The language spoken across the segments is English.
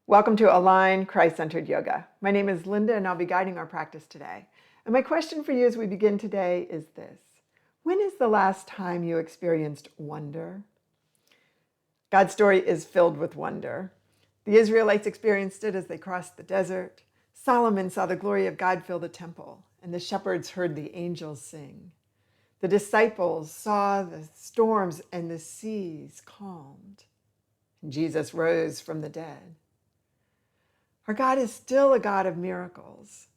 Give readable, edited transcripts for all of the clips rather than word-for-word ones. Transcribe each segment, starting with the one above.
Welcome to Align Christ-Centered Yoga. My name is Linda and I'll be guiding our practice today. And my question for you as we begin today is this: when is the last time you experienced wonder? God's story is filled with wonder. The Israelites experienced it as they crossed the desert. Solomon saw the glory of God fill the temple, and the shepherds heard the angels sing. The disciples saw the storms and the seas calmed. And Jesus rose from the dead. Our God is still a God of miracles.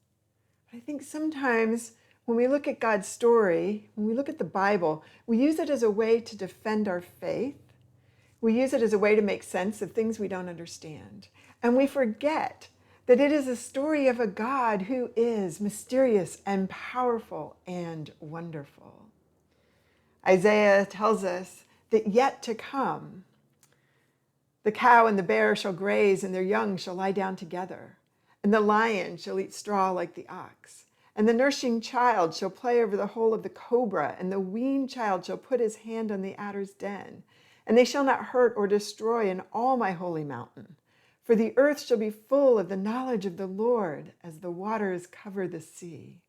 But I think sometimes when we look at God's story, when we look at the Bible, we use it as a way to defend our faith. We use it as a way to make sense of things we don't understand. And we forget that it is a story of a God who is mysterious and powerful and wonderful. Isaiah tells us that yet to come, the cow and the bear shall graze, and their young shall lie down together. And the lion shall eat straw like the ox. And the nursing child shall play over the hole of the cobra, and the weaned child shall put his hand on the adder's den. And they shall not hurt or destroy in all my holy mountain. For the earth shall be full of the knowledge of the Lord, as the waters cover the sea.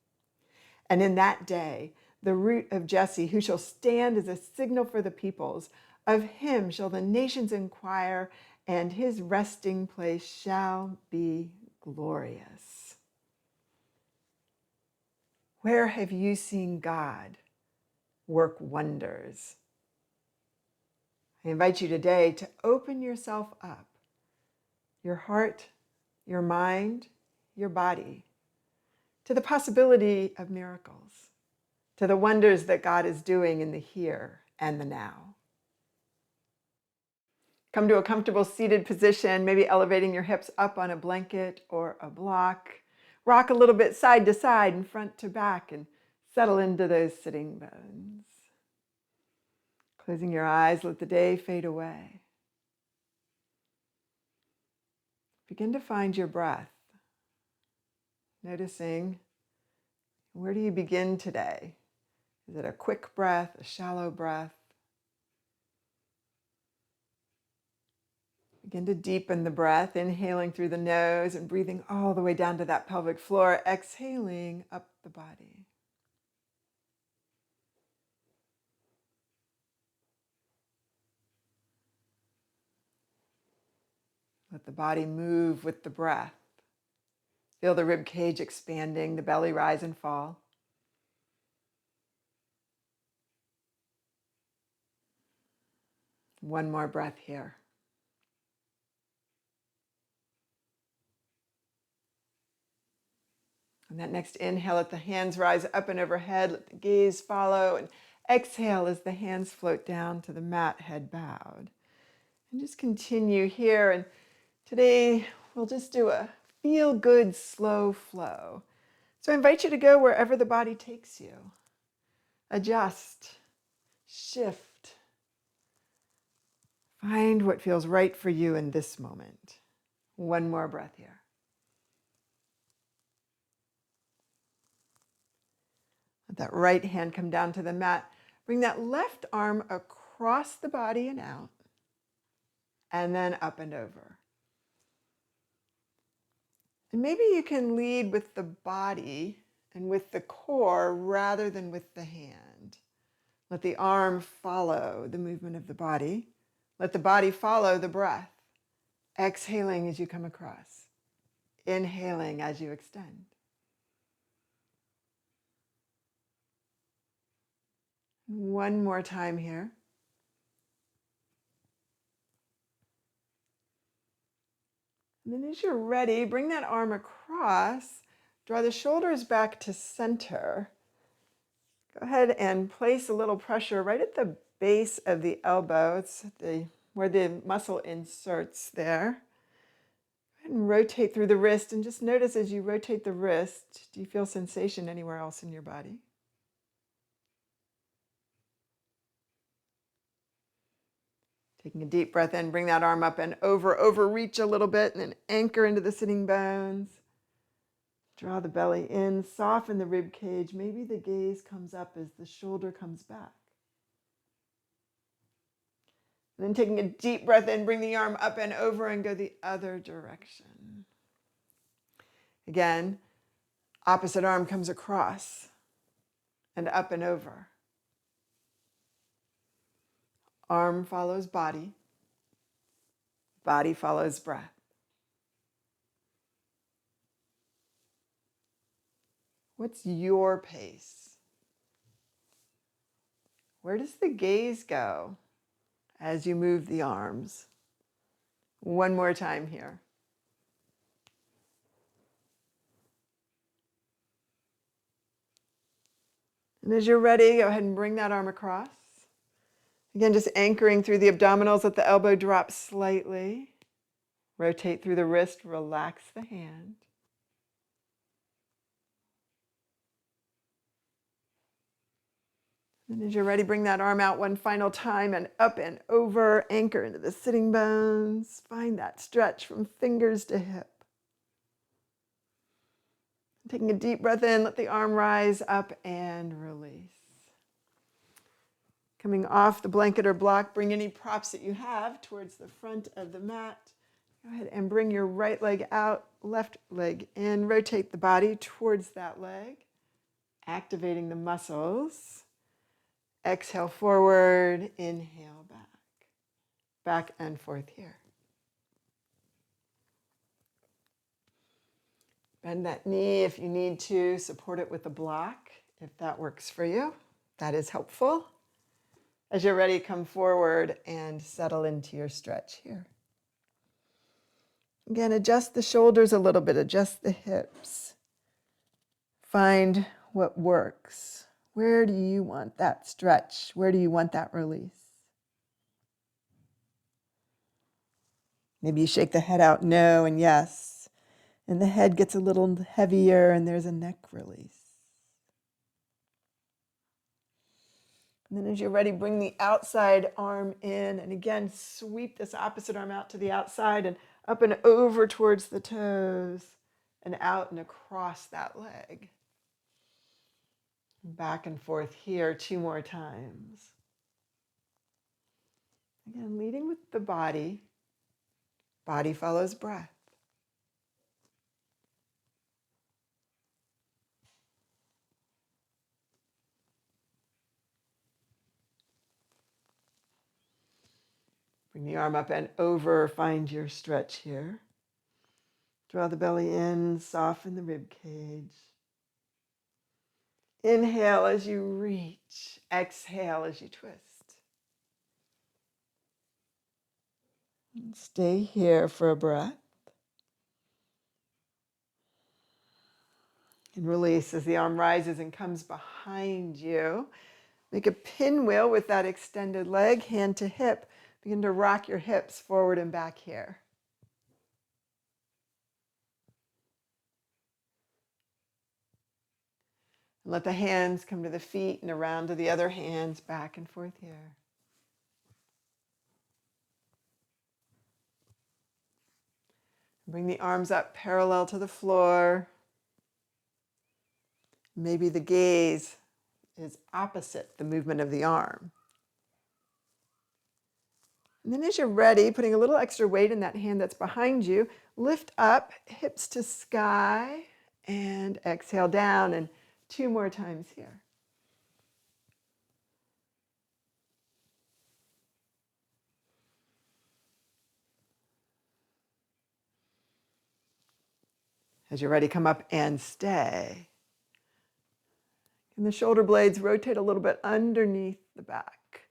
And in that day, the root of Jesse, who shall stand as a signal for the peoples, of him shall the nations inquire, and his resting place shall be glorious. Where have you seen God work wonders? I invite you today to open yourself up, your heart, your mind, your body, to the possibility of miracles, to the wonders that God is doing in the here and the now. Come to a comfortable seated position, maybe elevating your hips up on a blanket or a block. Rock a little bit side to side and front to back and settle into those sitting bones. Closing your eyes, let the day fade away. Begin to find your breath. Noticing, where do you begin today? Is it a quick breath, a shallow breath? Begin to deepen the breath, inhaling through the nose and breathing all the way down to that pelvic floor, exhaling up the body. Let the body move with the breath. Feel the rib cage expanding, the belly rise and fall. One more breath here. On that next inhale, let the hands rise up and overhead. Let the gaze follow. And exhale as the hands float down to the mat, head bowed. And just continue here. And today we'll just do a feel good, slow flow. So I invite you to go wherever the body takes you. Adjust, shift. Find what feels right for you in this moment. One more breath here. Let that right hand come down to the mat. Bring that left arm across the body and out, and then up and over. And maybe you can lead with the body and with the core rather than with the hand. Let the arm follow the movement of the body. Let the body follow the breath. Exhaling as you come across. Inhaling as you extend. One more time here. And then as you're ready, bring that arm across. Draw the shoulders back to center. Go ahead and place a little pressure right at the base of the elbow. It's where the muscle inserts there. Go ahead and rotate through the wrist, and just notice as you rotate the wrist, do you feel sensation anywhere else in your body? Taking a deep breath in, bring that arm up and overreach a little bit, and then anchor into the sitting bones. Draw the belly in, soften the rib cage. Maybe the gaze comes up as the shoulder comes back. And then taking a deep breath in, bring the arm up and over and go the other direction. Again, opposite arm comes across and up and over. Arm follows body. Body follows breath. What's your pace? Where does the gaze go as you move the arms? One more time here. And as you're ready, go ahead and bring that arm across. Again, just anchoring through the abdominals, let the elbow drop slightly. Rotate through the wrist, relax the hand. And as you're ready, bring that arm out one final time and up and over. Anchor into the sitting bones. Find that stretch from fingers to hip. Taking a deep breath in, let the arm rise up and release. Coming off the blanket or block, bring any props that you have towards the front of the mat. Go ahead and bring your right leg out, left leg in. Rotate the body towards that leg, activating the muscles. Exhale forward, inhale back. Back and forth here. Bend that knee if you need to. Support it with a block if that works for you. That is helpful. As you're ready, come forward and settle into your stretch here. Again, adjust the shoulders a little bit, adjust the hips. Find what works. Where do you want that stretch? Where do you want that release? Maybe you shake the head out no and yes, and the head gets a little heavier and there's a neck release. And then as you're ready, bring the outside arm in and again, sweep this opposite arm out to the outside and up and over towards the toes and out and across that leg. Back and forth here 2 more times. Again, leading with the body. Body follows breath. Bring the arm up and over. Find your stretch here. Draw the belly in, soften the rib cage. Inhale as you reach. Exhale as you twist. And stay here for a breath. And release as the arm rises and comes behind you. Make a pinwheel with that extended leg, hand to hip. Begin to rock your hips forward and back here. And let the hands come to the feet and around to the other hands, back and forth here. Bring the arms up parallel to the floor. Maybe the gaze is opposite the movement of the arm. And then as you're ready, putting a little extra weight in that hand that's behind you, lift up, hips to sky, and exhale down. And 2 more times here. As you're ready, come up and stay. And the shoulder blades rotate a little bit underneath the back,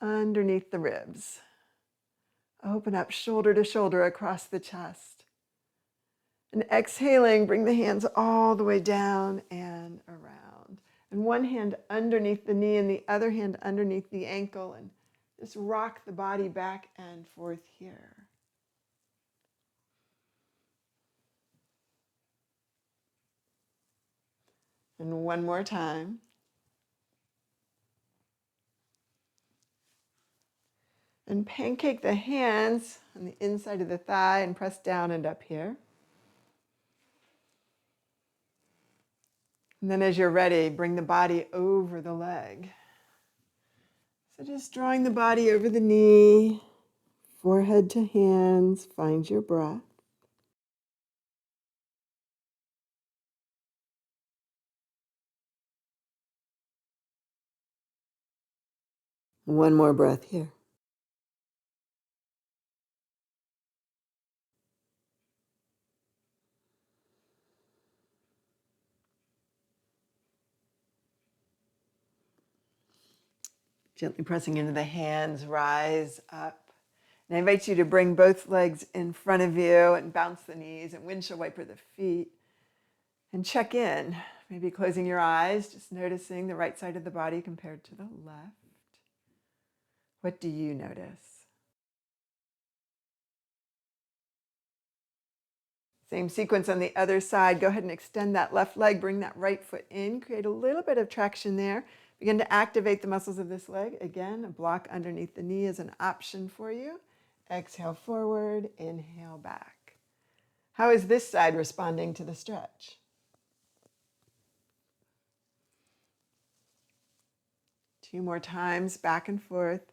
underneath the ribs. Open up shoulder to shoulder across the chest. And exhaling, bring the hands all the way down and around. And one hand underneath the knee and the other hand underneath the ankle. And just rock the body back and forth here. And one more time. And pancake the hands on the inside of the thigh and press down and up here. And then as you're ready, bring the body over the leg. So just drawing the body over the knee, forehead to hands, find your breath. One more breath here. Gently pressing into the hands, rise up. And I invite you to bring both legs in front of you and bounce the knees and windshield wiper the feet. And check in, maybe closing your eyes, just noticing the right side of the body compared to the left. What do you notice? Same sequence on the other side. Go ahead and extend that left leg, bring that right foot in, create a little bit of traction there. Begin to activate the muscles of this leg. Again, a block underneath the knee is an option for you. Exhale forward, inhale back. How is this side responding to the stretch? Two more times, back and forth.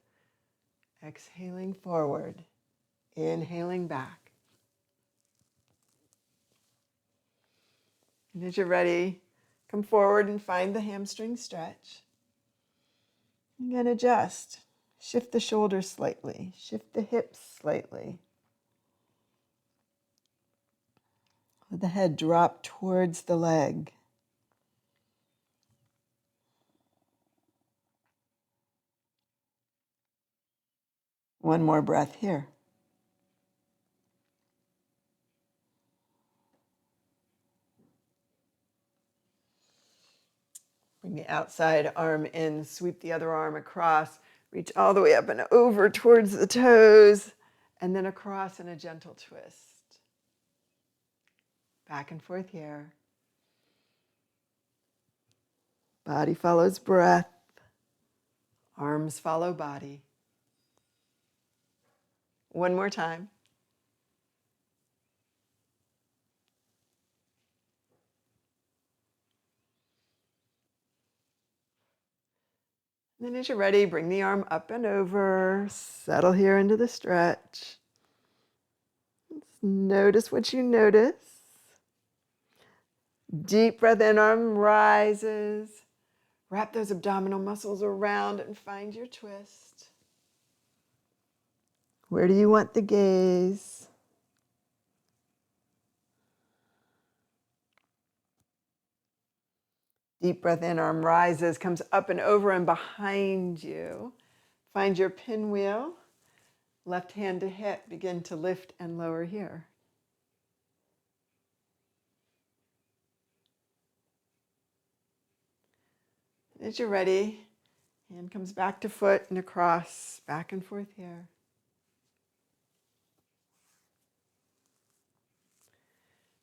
Exhaling forward, inhaling back. And as you're ready, come forward and find the hamstring stretch. Again, adjust. Shift the shoulders slightly. Shift the hips slightly. Let the head drop towards the leg. One more breath here. Bring the outside arm in, sweep the other arm across, reach all the way up and over towards the toes, and then across in a gentle twist. Back and forth here. Body follows breath. Arms follow body. One more time. And then as you're ready, bring the arm up and over. Settle here into the stretch. Just notice what you notice. Deep breath in, arm rises. Wrap those abdominal muscles around and find your twist. Where do you want the gaze? Deep breath in, arm rises, comes up and over and behind you. Find your pinwheel. Left hand to hip, begin to lift and lower here. As you're ready, hand comes back to foot and across, back and forth here.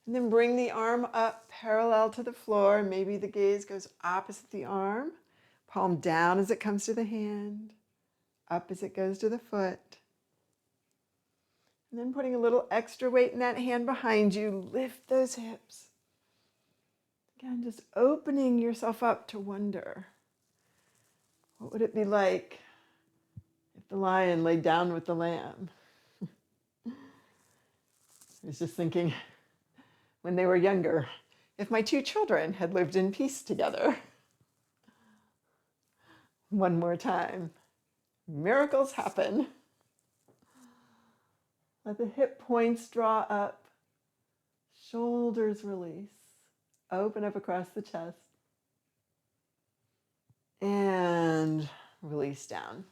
And then bring the arm up parallel to the floor. Maybe the gaze goes opposite the arm. Palm down as it comes to the hand, up as it goes to the foot. And then putting a little extra weight in that hand behind you, lift those hips. Again, just opening yourself up to wonder. What would it be like if the lion laid down with the lamb? I was just thinking, when they were younger, if my two children had lived in peace together. One more time. Miracles happen. Let the hip points draw up. Shoulders release. Open up across the chest. And release down.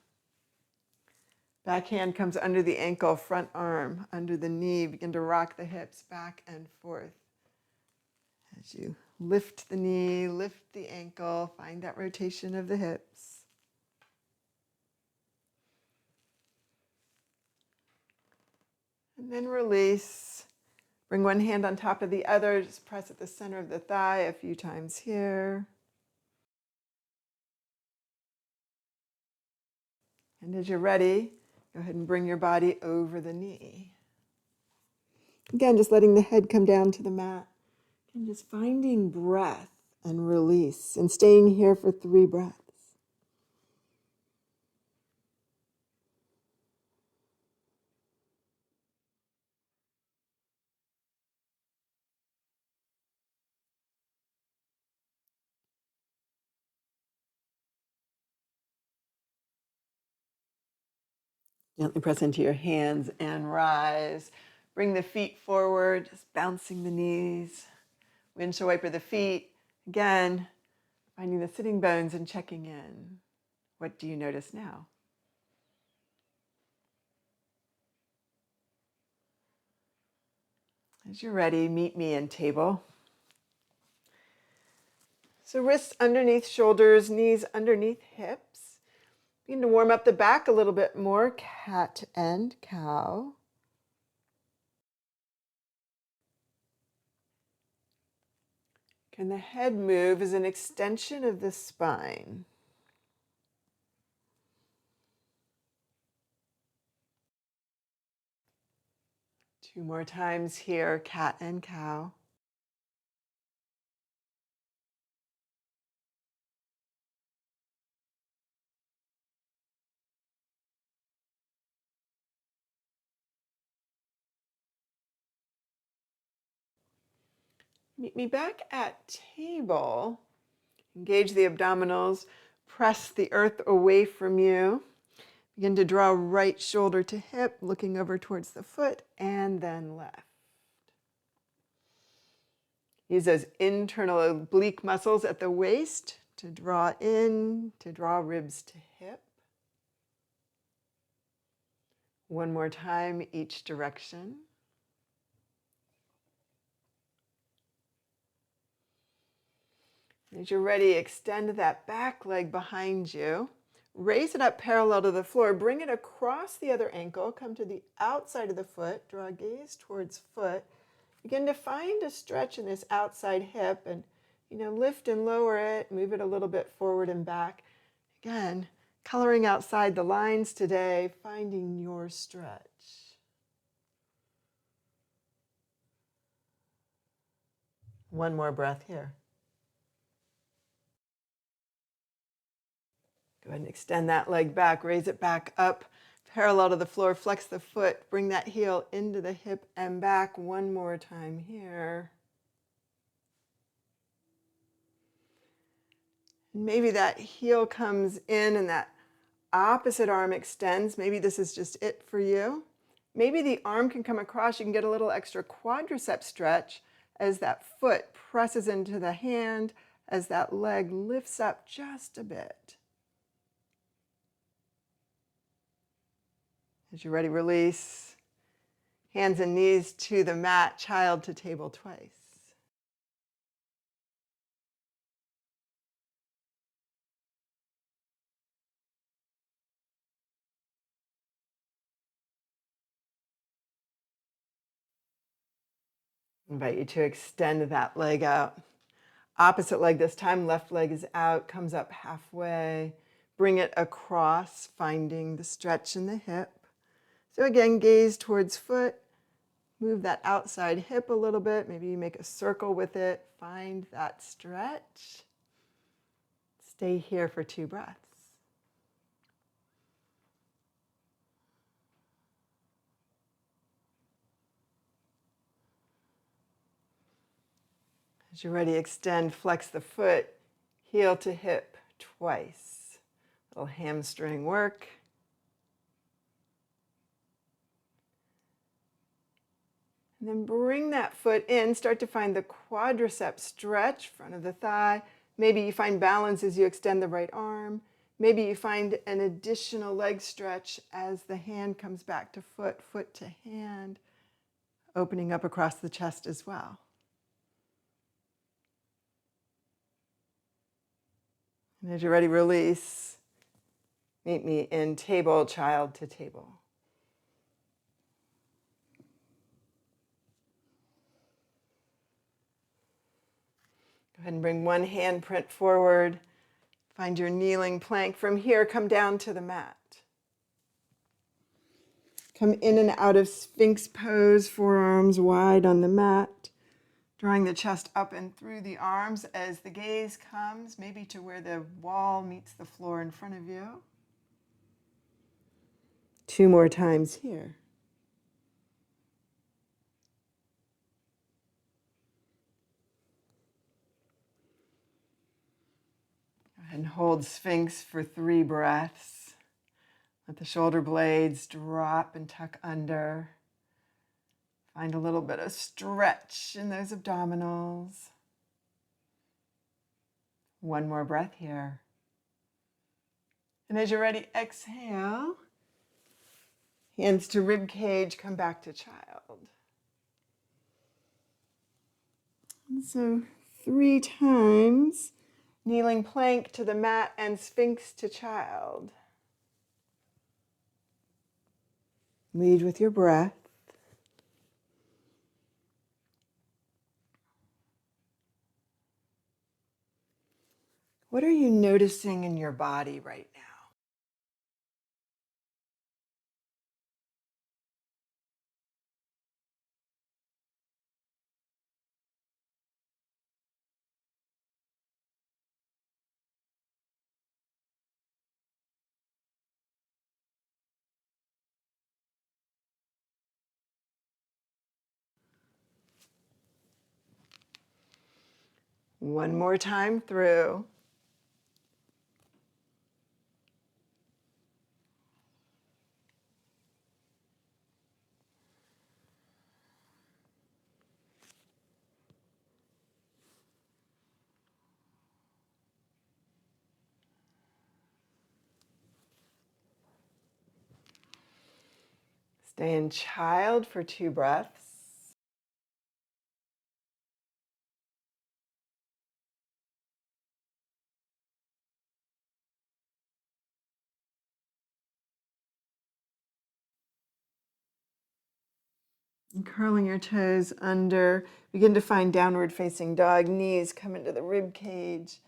Back hand comes under the ankle, front arm under the knee. Begin to rock the hips back and forth. As you lift the knee, lift the ankle, find that rotation of the hips. And then release. Bring one hand on top of the other. Just press at the center of the thigh a few times here. And as you're ready, go ahead and bring your body over the knee. Again, just letting the head come down to the mat. And just finding breath and release and staying here for 3 breaths. Gently press into your hands and rise. Bring the feet forward, just bouncing the knees. Windshield wiper the feet. Again, finding the sitting bones and checking in. What do you notice now? As you're ready, meet me in table. So wrists underneath shoulders, knees underneath hips. Begin to warm up the back a little bit more, cat and cow. Can the head move as an extension of the spine? Two more times here, cat and cow. Meet me back at table. Engage the abdominals. Press the earth away from you. Begin to draw right shoulder to hip, looking over towards the foot, and then left. Use those internal oblique muscles at the waist to draw in, to draw ribs to hip. One more time, each direction. As you're ready, extend that back leg behind you. Raise it up parallel to the floor. Bring it across the other ankle. Come to the outside of the foot. Draw gaze towards foot. Begin to find a stretch in this outside hip and lift and lower it. Move it a little bit forward and back. Again, coloring outside the lines today, finding your stretch. One more breath here. Go ahead and extend that leg back, raise it back up, parallel to the floor, flex the foot, bring that heel into the hip and back. One more time here. Maybe that heel comes in and that opposite arm extends. Maybe this is just it for you. Maybe the arm can come across. You can get a little extra quadricep stretch as that foot presses into the hand, as that leg lifts up just a bit. As you're ready, release. Hands and knees to the mat, child to table twice. Invite you to extend that leg out. Opposite leg this time, left leg is out, comes up halfway. Bring it across, finding the stretch in the hip. So again, gaze towards foot. Move that outside hip a little bit. Maybe you make a circle with it. Find that stretch. Stay here for 2 breaths. As you're ready, extend, flex the foot, heel to hip twice. Little hamstring work. And then bring that foot in, start to find the quadricep stretch, front of the thigh. Maybe you find balance as you extend the right arm. Maybe you find an additional leg stretch as the hand comes back to foot, foot to hand, opening up across the chest as well. And as you're ready, release. Meet me in table, child to table. Go ahead and bring one hand print forward. Find your kneeling plank. From here, come down to the mat. Come in and out of Sphinx pose, forearms wide on the mat. Drawing the chest up and through the arms as the gaze comes, maybe to where the wall meets the floor in front of you. 2 more times here. Go ahead and hold Sphinx for 3 breaths. Let the shoulder blades drop and tuck under. Find a little bit of stretch in those abdominals. One more breath here. And as you're ready, exhale. Hands to rib cage, come back to child. And so 3 times, kneeling plank to the mat and sphinx to child. Lead with your breath. What are you noticing in your body right now? One more time through. Stay in child for 2 breaths. And curling your toes under, begin to find downward facing dog. Knees come into the rib cage.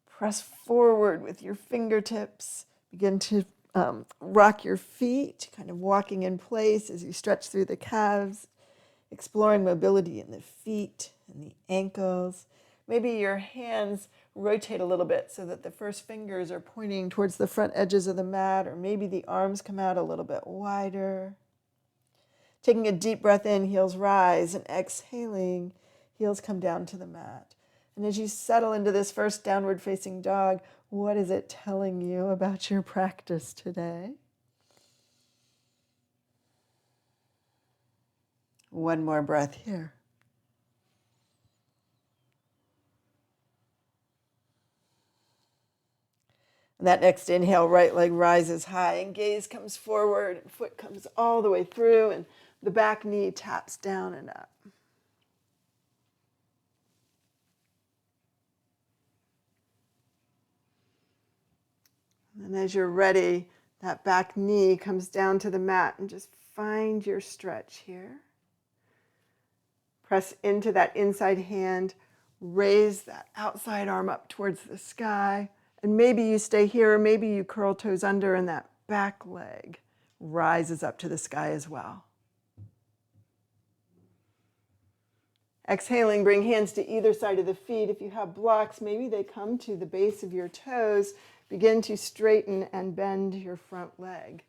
Press forward with your fingertips. Begin to rock your feet, kind of walking in place as you stretch through the calves, exploring mobility in the feet and the ankles. Maybe your hands rotate a little bit so that the first fingers are pointing towards the front edges of the mat, or maybe the arms come out a little bit wider. Taking a deep breath in, heels rise, and exhaling, heels come down to the mat. And as you settle into this first downward facing dog, what is it telling you about your practice today? One more breath here. And that next inhale, right leg rises high and gaze comes forward and foot comes all the way through and the back knee taps down and up. And as you're ready, that back knee comes down to the mat and just find your stretch here. Press into that inside hand, raise that outside arm up towards the sky, and maybe you stay here, or maybe you curl toes under and that back leg rises up to the sky as well. Exhaling, bring hands to either side of the feet. If you have blocks, maybe they come to the base of your toes. Begin to straighten and bend your front leg.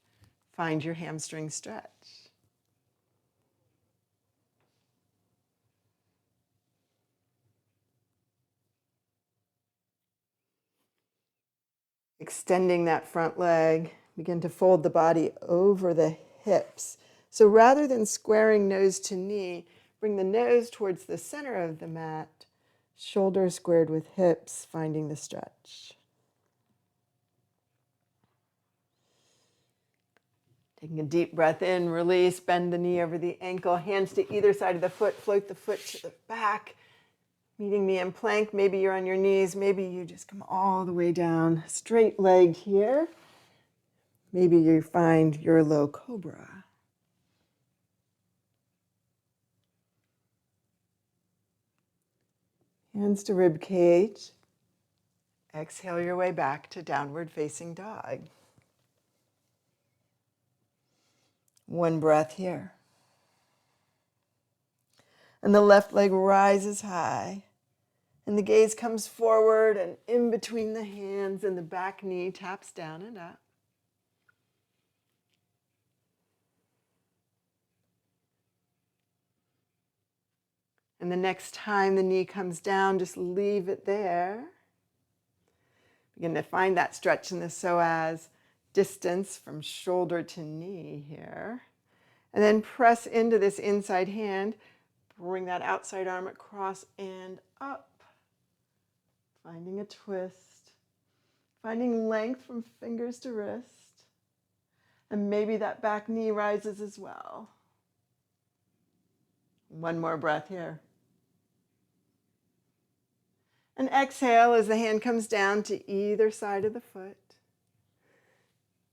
Find your hamstring stretch. Extending that front leg, begin to fold the body over the hips. So rather than squaring nose to knee, bring the nose towards the center of the mat, shoulders squared with hips, finding the stretch. Taking a deep breath in, release, bend the knee over the ankle, hands to either side of the foot, float the foot to the back. Meeting me in plank, maybe you're on your knees, maybe you just come all the way down, straight-legged here. Maybe you find your low cobra. Hands to rib cage. Exhale your way back to downward facing dog. One breath here. And the left leg rises high. And the gaze comes forward and in between the hands, and the back knee taps down and up. And the next time the knee comes down, just leave it there. Begin to find that stretch in the psoas. distance from shoulder to knee here. And then press into this inside hand. Bring that outside arm across and up. Finding a twist. Finding length from fingers to wrist. And maybe that back knee rises as well. One more breath here. And exhale as the hand comes down to either side of the foot.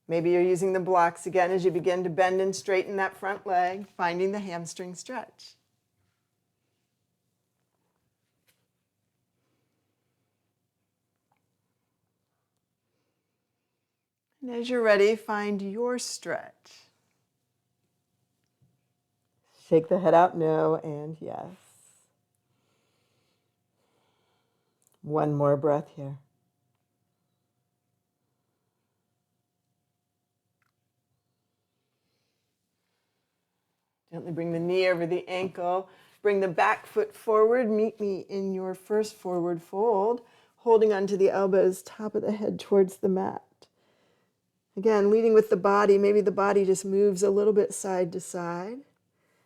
Maybe you're using the blocks again as you begin to bend and straighten that front leg, finding the hamstring stretch. And as you're ready, find your stretch. Shake the head out, no, and yes. One more breath here. Gently bring the knee over the ankle. Bring the back foot forward. Meet me in your first forward fold, holding onto the elbows, top of the head towards the mat. Again, leading with the body. Maybe the body just moves a little bit side to side.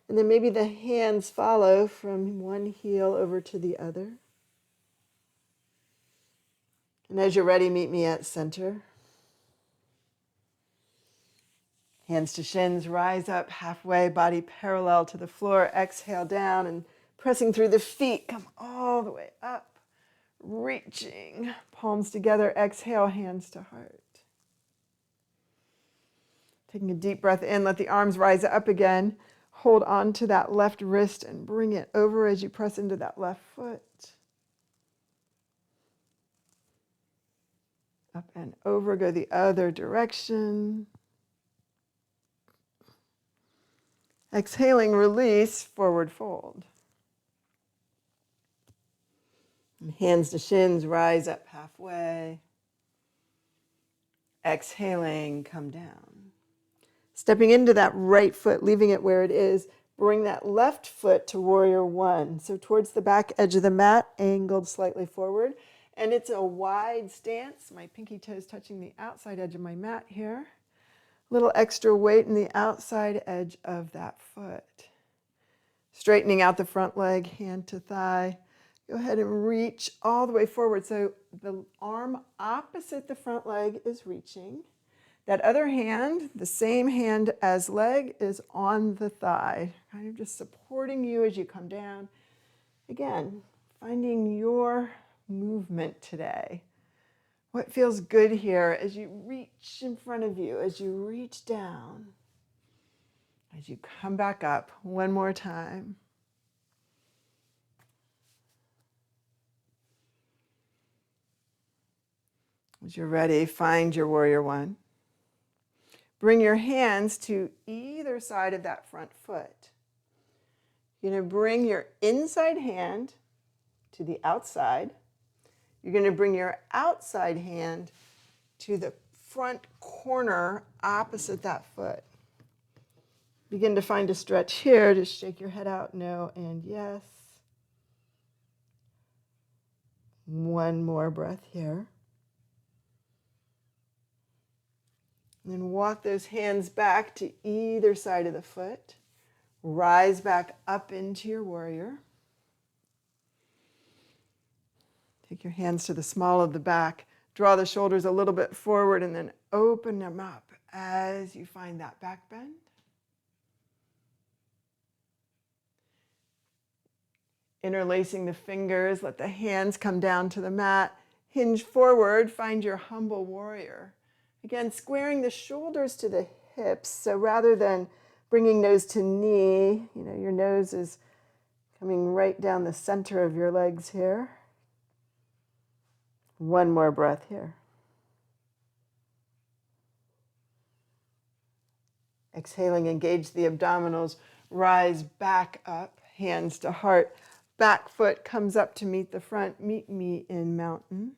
And then maybe the hands follow from one heel over to the other. And as you're ready, meet me at center. Hands to shins, rise up halfway, body parallel to the floor. Exhale down and pressing through the feet. Come all the way up, reaching. Palms together, exhale, hands to heart. Taking a deep breath in, let the arms rise up again. Hold on to that left wrist and bring it over as you press into that left foot. Up and over, go the other direction. Exhaling, release, forward fold. And hands to shins, rise up halfway. Exhaling, come down. Stepping into that right foot, leaving it where it is. Bring that left foot to warrior one. So towards the back edge of the mat, angled slightly forward. And it's a wide stance. My pinky toes touching the outside edge of my mat here. A little extra weight in the outside edge of that foot. Straightening out the front leg, hand to thigh. Go ahead and reach all the way forward. So the arm opposite the front leg is reaching. That other hand, the same hand as leg, is on the thigh, kind of just supporting you as you come down. Again, finding your movement today. What feels good here as you reach in front of you, as you reach down, as you come back up one more time. As you're ready, find your warrior one. Bring your hands to either side of that front foot. You're going to bring your inside hand to the outside. You're going to bring your outside hand to the front corner opposite that foot. Begin to find a stretch here. Just shake your head out, no and yes. One more breath here. And then walk those hands back to either side of the foot. Rise back up into your warrior. Take your hands to the small of the back. Draw the shoulders a little bit forward and then open them up as you find that back bend. Interlacing the fingers, let the hands come down to the mat. Hinge forward, find your humble warrior. Again, squaring the shoulders to the hips. So rather than bringing nose to knee, your nose is coming right down the center of your legs here. One more breath here. Exhaling, engage the abdominals. Rise back up, hands to heart. Back foot comes up to meet the front. Meet me in mountain.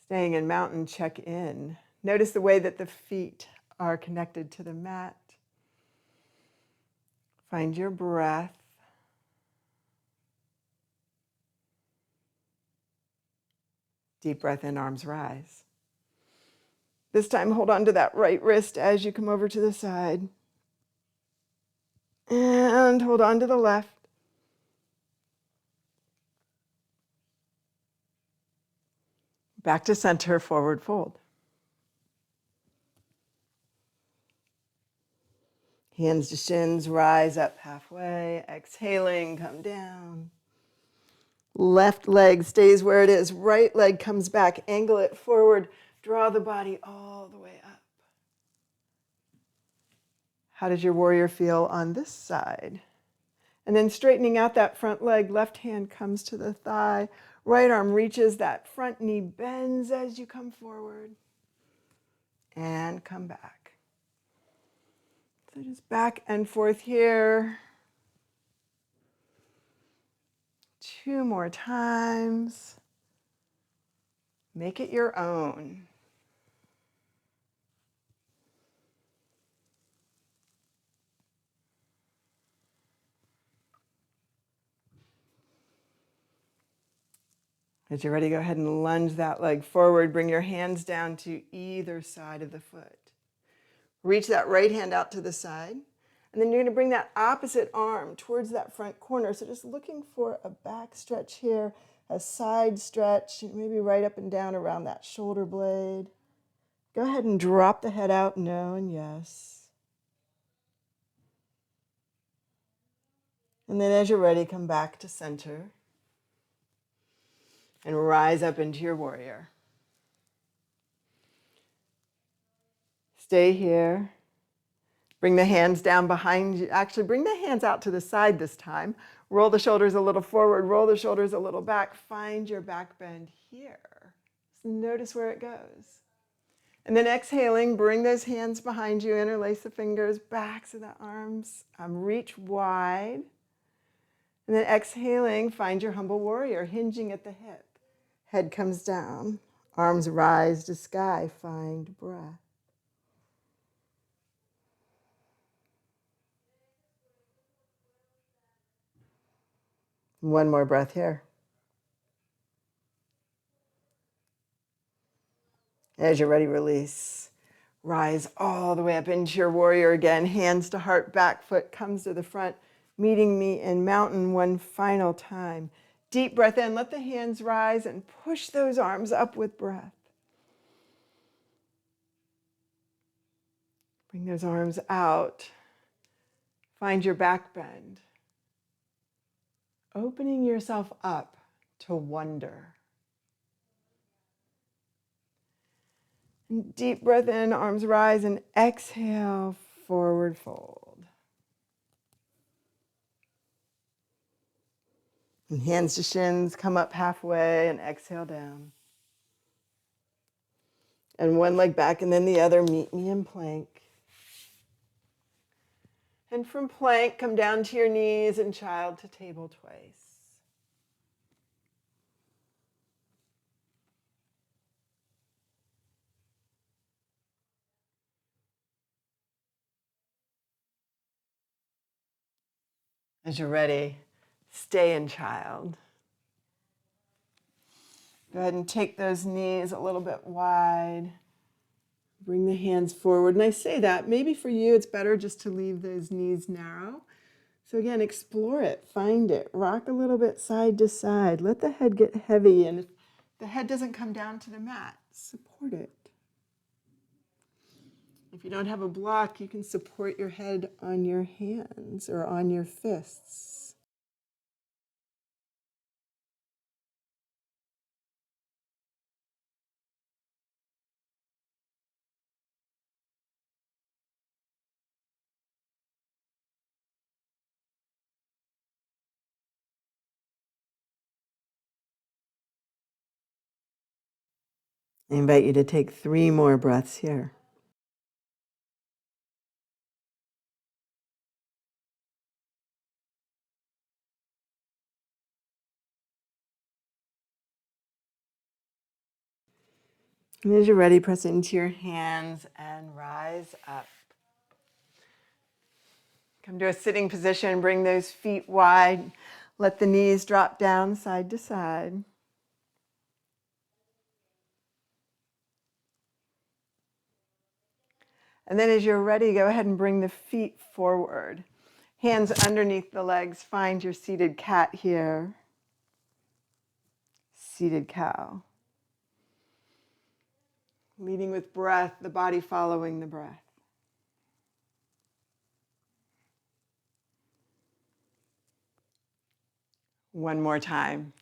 Staying in mountain, check in. Notice the way that the feet are connected to the mat. Find your breath. Deep breath in, arms rise. This time, hold on to that right wrist as you come over to the side. And hold on to the left. Back to center, forward fold. Hands to shins, rise up halfway. Exhaling, come down. Left leg stays where it is. Right leg comes back. Angle it forward. Draw the body all the way up. How does your warrior feel on this side? And then straightening out that front leg. Left hand comes to the thigh. Right arm reaches. That front knee bends as you come forward. And come back. So just back and forth here. 2 more times. Make it your own. As you're ready, go ahead and lunge that leg forward. Bring your hands down to either side of the foot. Reach that right hand out to the side. And then you're going to bring that opposite arm towards that front corner. So just looking for a back stretch here, a side stretch, maybe right up and down around that shoulder blade. Go ahead and drop the head out, no and yes. And then as you're ready, come back to center and rise up into your warrior. Stay here. Bring the hands down behind you. Actually, bring the hands out to the side this time. Roll the shoulders a little forward. Roll the shoulders a little back. Find your back bend here. Just notice where it goes. And then exhaling, bring those hands behind you. Interlace the fingers, backs of the arms. Reach wide. And then exhaling, find your humble warrior, hinging at the hip. Head comes down. Arms rise to sky. Find breath. One more breath here. As you're ready, release. Rise all the way up into your warrior again. Hands to heart, back foot comes to the front, meeting me in mountain one final time. Deep breath in, let the hands rise and push those arms up with breath. Bring those arms out. Find your back bend. Opening yourself up to wonder. And deep breath in, arms rise, and exhale, forward fold. And hands to shins, come up halfway and exhale down. And one leg back and then the other, meet me in plank. And from plank, come down to your knees and child to table twice. As you're ready, stay in child. Go ahead and take those knees a little bit wide. Bring the hands forward. And I say that, maybe for you it's better just to leave those knees narrow. So again, explore it, find it, rock a little bit side to side. Let the head get heavy, and if the head doesn't come down to the mat, support it. If you don't have a block, you can support your head on your hands or on your fists. I invite you to take 3 more breaths here. And as you're ready, press into your hands and rise up. Come to a sitting position, bring those feet wide. Let the knees drop down side to side. And then as you're ready, go ahead and bring the feet forward. Hands underneath the legs. Find your seated cat here. Seated cow. Leading with breath, the body following the breath. One more time.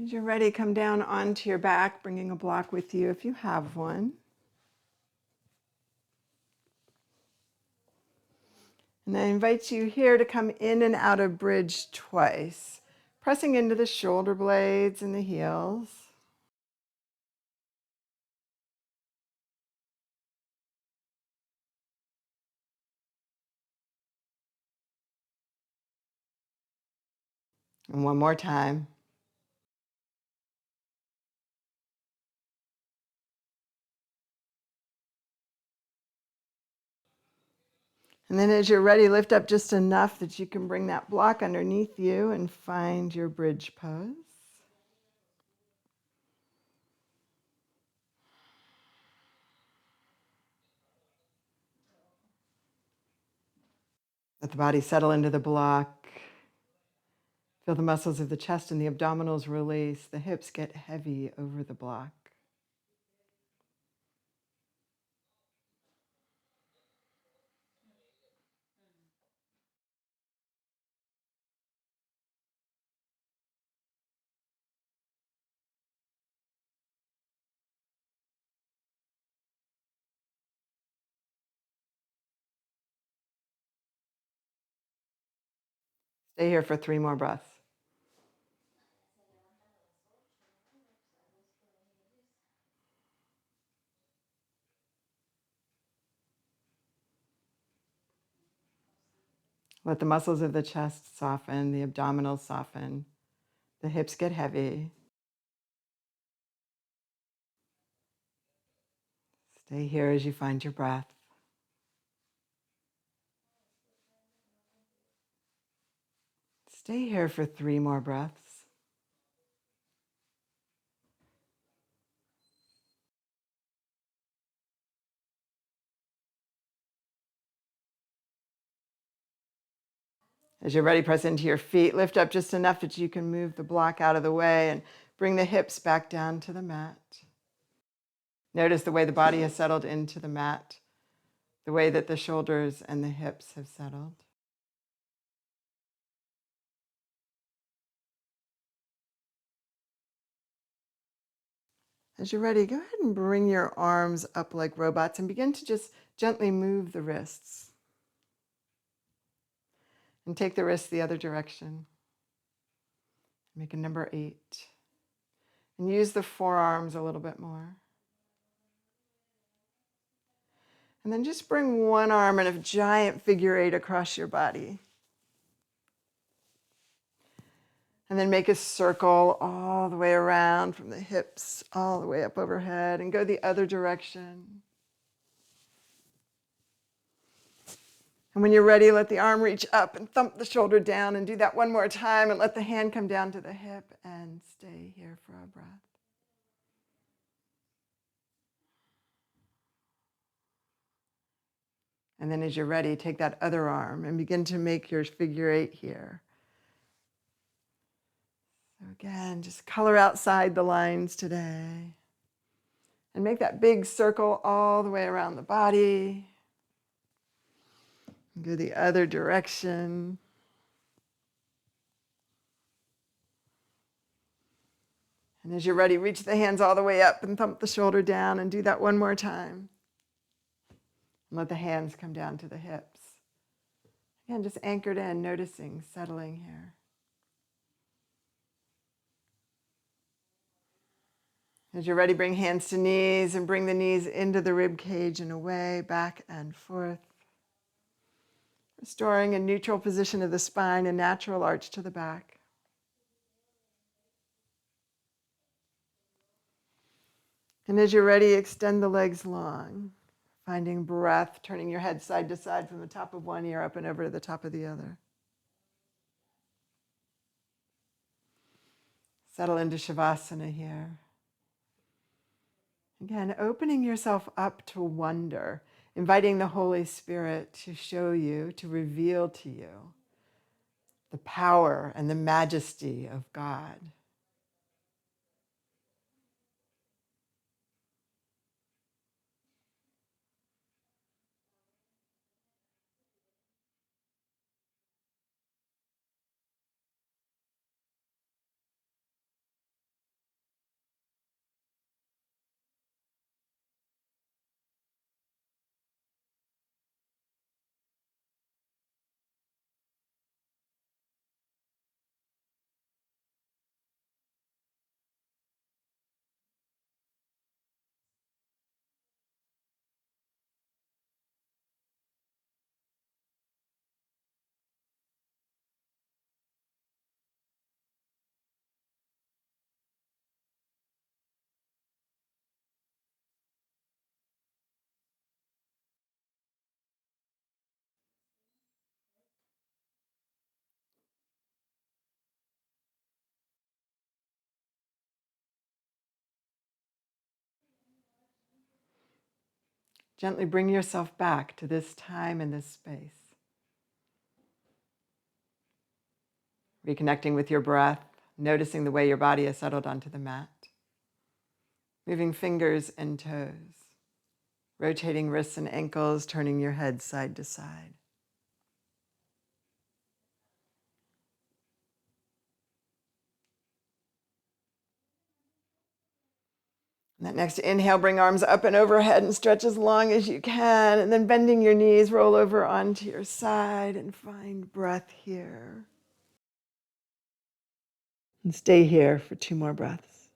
As you're ready, come down onto your back, bringing a block with you if you have one. And I invite you here to come in and out of bridge twice, pressing into the shoulder blades and the heels. And one more time. And then as you're ready, lift up just enough that you can bring that block underneath you and find your bridge pose. Let the body settle into the block. Feel the muscles of the chest and the abdominals release. The hips get heavy over the block. Stay here for 3 more breaths. Let the muscles of the chest soften, the abdominals soften, the hips get heavy. Stay here as you find your breath. Stay here for 3 more breaths. As you're ready, press into your feet. Lift up just enough that you can move the block out of the way and bring the hips back down to the mat. Notice the way the body has settled into the mat, the way that the shoulders and the hips have settled. As you're ready, go ahead and bring your arms up like robots and begin to just gently move the wrists. And take the wrists the other direction. Make a number 8. And use the forearms a little bit more. And then just bring one arm in a giant figure 8 across your body. And then make a circle all the way around from the hips all the way up overhead and go the other direction. And when you're ready, let the arm reach up and thump the shoulder down and do that one more time and let the hand come down to the hip and stay here for a breath. And then as you're ready, take that other arm and begin to make your figure 8 here. So again, just color outside the lines today. And make that big circle all the way around the body. And go the other direction. And as you're ready, reach the hands all the way up and thump the shoulder down and do that one more time. And let the hands come down to the hips. Again, just anchored in, noticing, settling here. As you're ready, bring hands to knees and bring the knees into the rib cage and away, back and forth. Restoring a neutral position of the spine, a natural arch to the back. And as you're ready, extend the legs long, finding breath, turning your head side to side from the top of one ear up and over to the top of the other. Settle into Shavasana here. Again, opening yourself up to wonder, inviting the Holy Spirit to show you, to reveal to you the power and the majesty of God. Gently bring yourself back to this time and this space. Reconnecting with your breath, noticing the way your body is settled onto the mat. Moving fingers and toes. Rotating wrists and ankles, turning your head side to side. And that next inhale, bring arms up and overhead and stretch as long as you can. And then bending your knees, roll over onto your side and find breath here. And stay here for 2 more breaths.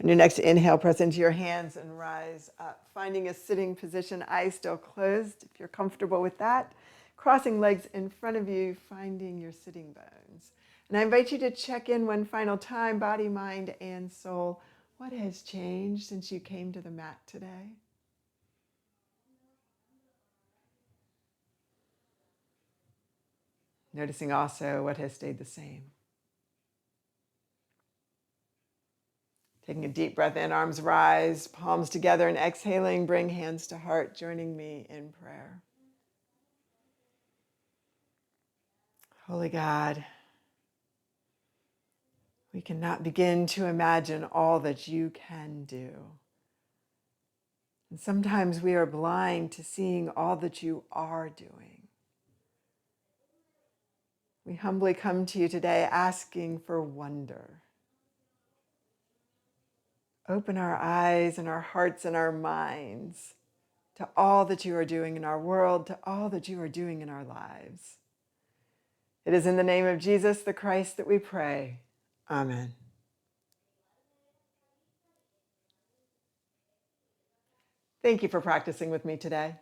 On your next inhale, press into your hands and rise up, finding a sitting position, eyes still closed if you're comfortable with that. Crossing legs in front of you, finding your sitting bones. And I invite you to check in one final time, body, mind, and soul. What has changed since you came to the mat today? Noticing also what has stayed the same. Taking a deep breath in, arms rise, palms together, and exhaling, bring hands to heart, joining me in prayer. Holy God, we cannot begin to imagine all that you can do. And sometimes we are blind to seeing all that you are doing. We humbly come to you today asking for wonder. Open our eyes and our hearts and our minds to all that you are doing in our world, to all that you are doing in our lives. It is in the name of Jesus the Christ that we pray. Amen. Thank you for practicing with me today.